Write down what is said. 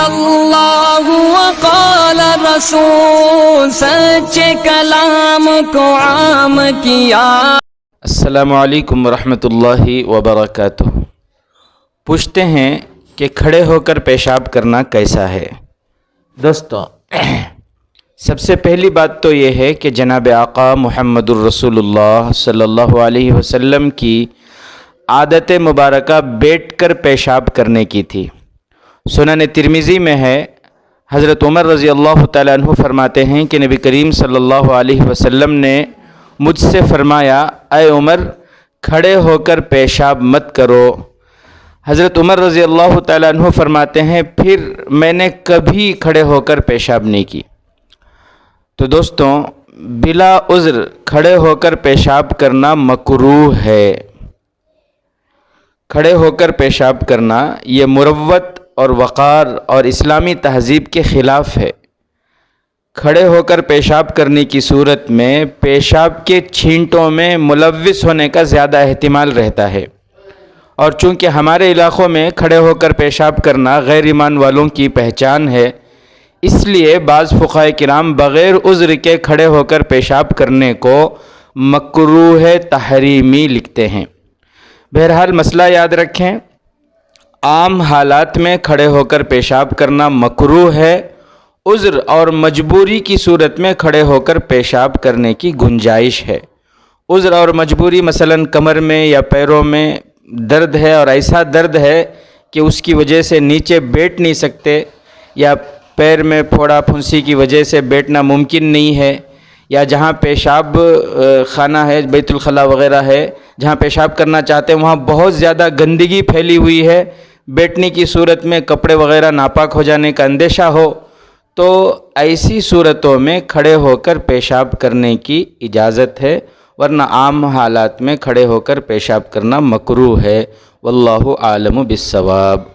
اللہ وقال رسول، سچے کلام کو عام کیا۔ السلام علیکم ورحمۃ اللہ وبرکاتہ۔ پوچھتے ہیں کہ کھڑے ہو کر پیشاب کرنا کیسا ہے؟ دوستو، سب سے پہلی بات تو یہ ہے کہ جناب آقا محمد الرسول اللہ صلی اللہ علیہ وسلم کی عادت مبارکہ بیٹھ کر پیشاب کرنے کی تھی۔ سنن ترمذی میں ہے، حضرت عمر رضی اللہ تعالیٰ عنہ فرماتے ہیں کہ نبی کریم صلی اللہ علیہ وسلم نے مجھ سے فرمایا، اے عمر، کھڑے ہو کر پیشاب مت کرو۔ حضرت عمر رضی اللہ تعالیٰ عنہ فرماتے ہیں پھر میں نے کبھی کھڑے ہو کر پیشاب نہیں کی۔ تو دوستوں، بلا عذر کھڑے ہو کر پیشاب کرنا مکروہ ہے۔ کھڑے ہو کر پیشاب کرنا یہ مروت اور وقار اور اسلامی تہذیب کے خلاف ہے۔ کھڑے ہو کر پیشاب کرنے کی صورت میں پیشاب کے چھینٹوں میں ملوث ہونے کا زیادہ احتمال رہتا ہے، اور چونکہ ہمارے علاقوں میں کھڑے ہو کر پیشاب کرنا غیر ایمان والوں کی پہچان ہے، اس لیے بعض فقہاء کرام بغیر عذر کے کھڑے ہو کر پیشاب کرنے کو مکروہ تحریمی لکھتے ہیں۔ بہرحال مسئلہ یاد رکھیں، عام حالات میں کھڑے ہو کر پیشاب کرنا مکروہ ہے۔ عذر اور مجبوری کی صورت میں کھڑے ہو کر پیشاب کرنے کی گنجائش ہے۔ عذر اور مجبوری مثلا کمر میں یا پیروں میں درد ہے اور ایسا درد ہے کہ اس کی وجہ سے نیچے بیٹھ نہیں سکتے، یا پیر میں پھوڑا پھنسی کی وجہ سے بیٹھنا ممکن نہیں ہے، یا جہاں پیشاب خانہ ہے، بیت الخلاء وغیرہ ہے، جہاں پیشاب کرنا چاہتے ہیں وہاں بہت زیادہ گندگی پھیلی ہوئی ہے، بیٹھنے کی صورت میں کپڑے وغیرہ ناپاک ہو جانے کا اندیشہ ہو، تو ایسی صورتوں میں کھڑے ہو کر پیشاب کرنے کی اجازت ہے، ورنہ عام حالات میں کھڑے ہو کر پیشاب کرنا مکروہ ہے۔ واللہ عالم بالصواب۔